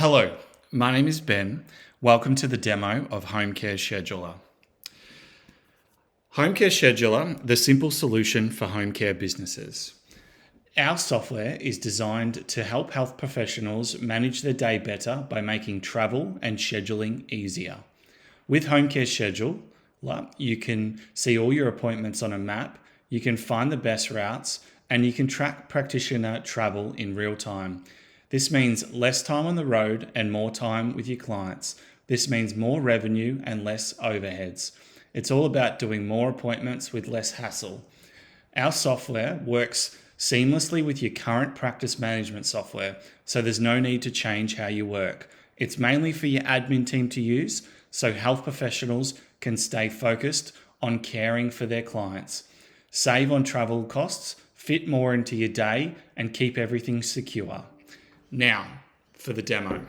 Hello, my name is Ben. Welcome to the demo of Home Care Scheduler. Home Care Scheduler, the simple solution for home care businesses. Our software is designed to help health professionals manage their day better by making travel and scheduling easier. With Home Care Scheduler, you can see all your appointments on a map, you can find the best routes, and you can track practitioner travel in real time. This means less time on the road and more time with your clients. This means more revenue and less overheads. It's all about doing more appointments with less hassle. Our software works seamlessly with your current practice management software, so there's no need to change how you work. It's mainly for your admin team to use, so health professionals can stay focused on caring for their clients. Save on travel costs, fit more into your day, and keep everything secure. Now, for the demo.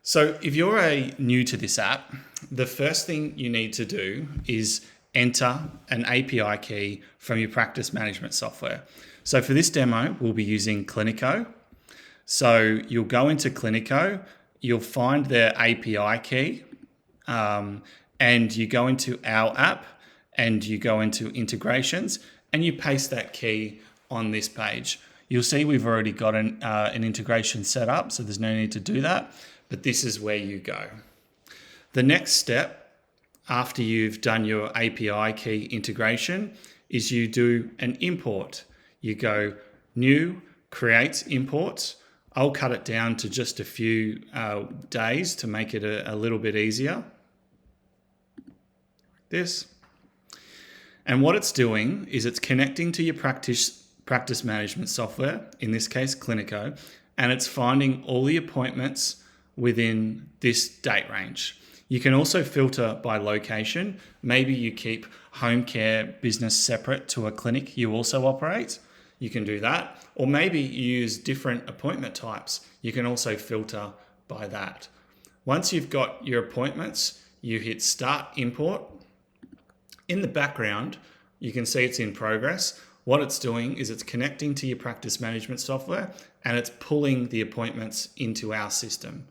So if you're new to this app, the first thing you need to do is enter an API key from your practice management software. So for this demo, we'll be using Clinico. So you'll go into Clinico, you'll find their API key, and you go into our app, and you go into integrations, and you paste that key on this page. You'll see we've already got an integration set up, so there's no need to do that, but this is where you go. The next step after you've done your API key integration is you do an import. You go new, create import. I'll cut it down to just a few days to make it a little bit easier. This. And what it's doing is it's connecting to your practice management software, in this case Clinico, and it's finding all the appointments within this date range. You can also filter by location. Maybe you keep home care business separate to a clinic you also operate. You can do that. Or maybe you use different appointment types. You can also filter by that. Once you've got your appointments, you hit Start Import. In the background, you can see it's in progress. What it's doing is it's connecting to your practice management software and it's pulling the appointments into our system.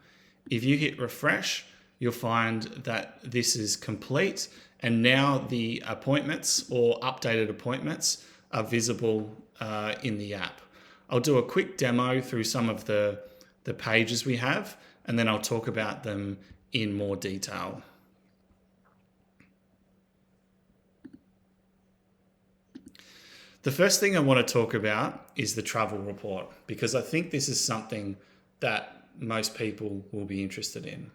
If you hit refresh, you'll find that this is complete and now the appointments or updated appointments are visible in the app. I'll do a quick demo through some of the pages we have and then I'll talk about them in more detail. The first thing I want to talk about is the travel report, because I think this is something that most people will be interested in.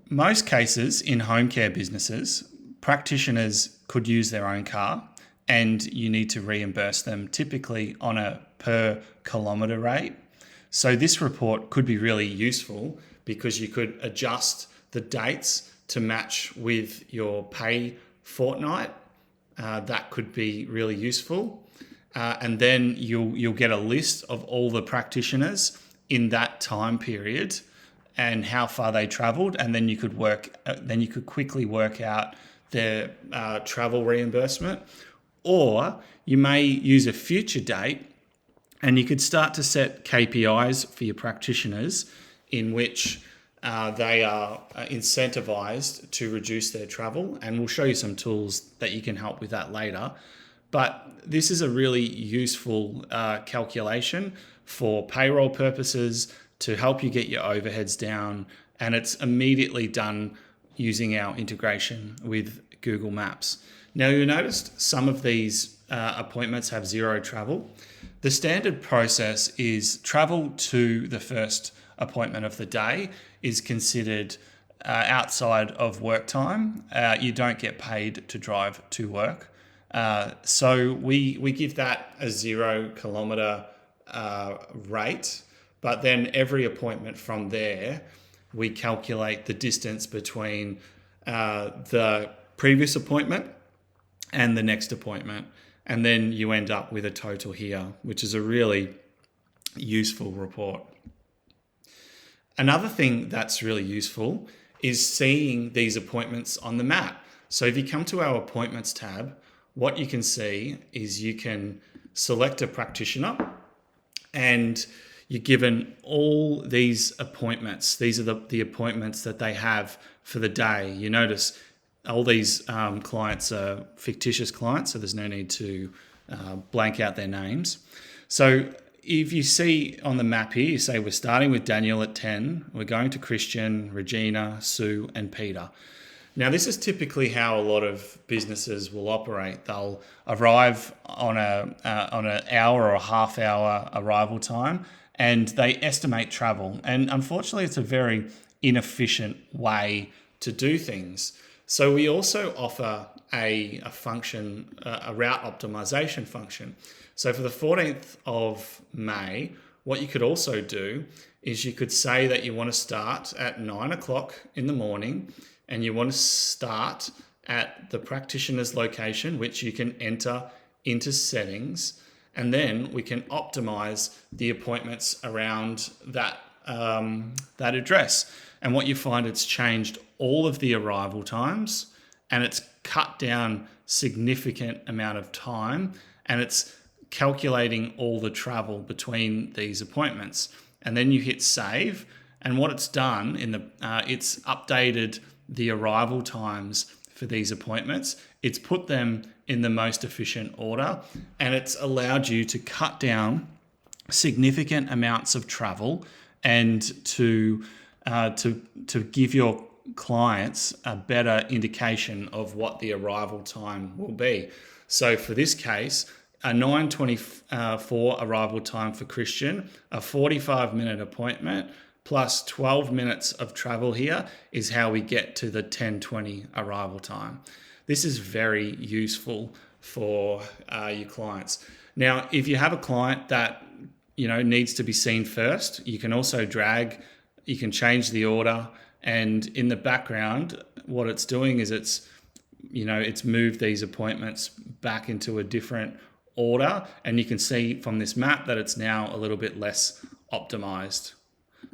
Most cases in home care businesses, practitioners could use their own car and you need to reimburse them typically on a per kilometre rate. So this report could be really useful because you could adjust the dates to match with your pay fortnight. That could be really useful. And then you'll get a list of all the practitioners in that time period and how far they traveled. And then you could quickly work out their travel reimbursement. Or you may use a future date and you could start to set KPIs for your practitioners in which they are incentivized to reduce their travel, and we'll show you some tools that you can help with that later. But this is a really useful calculation for payroll purposes to help you get your overheads down, and it's immediately done using our integration with Google Maps. Now you'll notice some of these appointments have zero travel. The standard process is travel to the first appointment of the day is considered outside of work time. You don't get paid to drive to work. So we give that a 0 kilometre rate, but then every appointment from there, we calculate the distance between the previous appointment and the next appointment. And then you end up with a total here, which is a really useful report. Another thing that's really useful is seeing these appointments on the map. So if you come to our appointments tab, what you can see is you can select a practitioner and you're given all these appointments. These are the appointments that they have for the day. You notice all these clients are fictitious clients, so there's no need to blank out their names. So if you see on the map here, you say we're starting with Daniel at 10, we're going to Christian, Regina, Sue, and Peter. Now, this is typically how a lot of businesses will operate. They'll arrive on an hour or a half hour arrival time, and they estimate travel. And unfortunately, it's a very inefficient way to do things. So we also offer a function, a route optimization function. So for the 14th of May, what you could also do is you could say that you want to start at 9 o'clock in the morning, and you want to start at the practitioner's location, which you can enter into settings, and then we can optimize the appointments around that address. And what you find, it's changed all of the arrival times, and it's cut down significant amount of time, and it's calculating all the travel between these appointments. And then you hit save, and what it's done it's updated the arrival times for these appointments. It's put them in the most efficient order, and it's allowed you to cut down significant amounts of travel and to give your clients a better indication of what the arrival time will be. So for this case, a 9:24 arrival time for Christian, a 45-minute appointment, plus 12 minutes of travel here is how we get to the 10:20 arrival time. This is very useful for your clients. Now, if you have a client that needs to be seen first, you can also you can change the order, and in the background, what it's doing is it's moved these appointments back into a different order, and you can see from this map that it's now a little bit less optimized.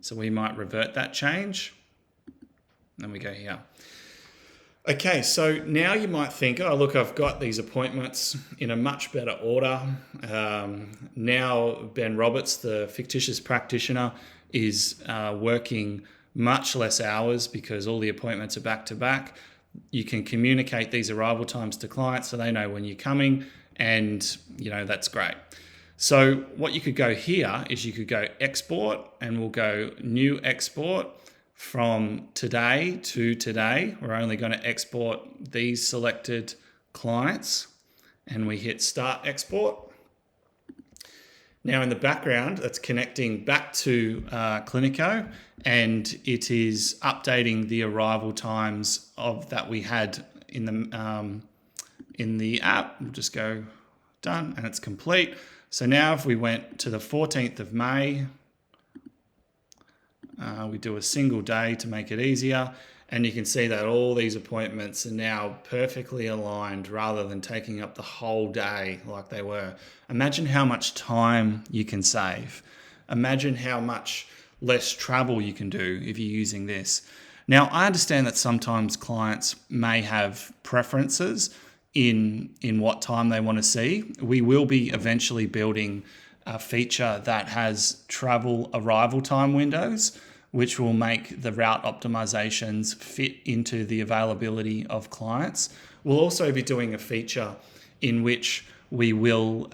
So we might revert that change. Then we go here. Okay, so now you might think, oh, look, I've got these appointments in a much better order. Now Ben Roberts, the fictitious practitioner, is working much less hours because all the appointments are back to back. You can communicate these arrival times to clients so they know when you're coming, and that's great. So what you could go here is you could go export, and we'll go new export from today to today. We're only going to export these selected clients, and we hit start export. Now in the background, that's connecting back to Clinico, and it is updating the arrival times that we had in the app. We'll just go done, and it's complete. So now if we went to the 14th of May, we do a single day to make it easier, and you can see that all these appointments are now perfectly aligned rather than taking up the whole day like they were. Imagine how much time you can save. Imagine how much less travel you can do if you're using this. Now, I understand that sometimes clients may have preferences in what time they want to see. We will be eventually building a feature that has travel arrival time windows, which will make the route optimizations fit into the availability of clients. We'll also be doing a feature in which we will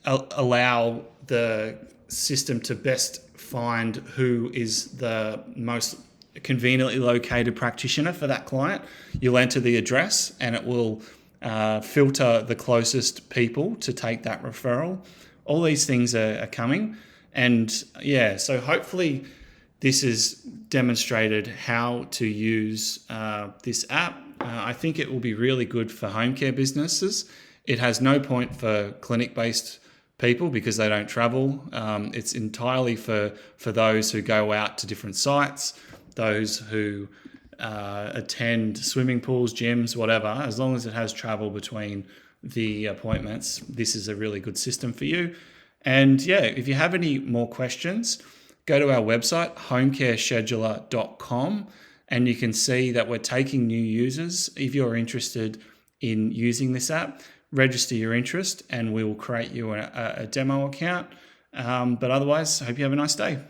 allow the system to best find who is the most conveniently located practitioner for that client. You'll enter the address, and it will filter the closest people to take that referral. All these things are coming. And so hopefully this has demonstrated how to use this app. I think it will be really good for home care businesses. It has no point for clinic-based people because they don't travel. It's entirely for those who go out to different sites, those who attend swimming pools, gyms, whatever. As long as it has travel between the appointments, this is a really good system for you. And if you have any more questions, go to our website, homecarescheduler.com, and you can see that we're taking new users. If you're interested in using this app, register your interest and we will create you a demo account. But otherwise, I hope you have a nice day.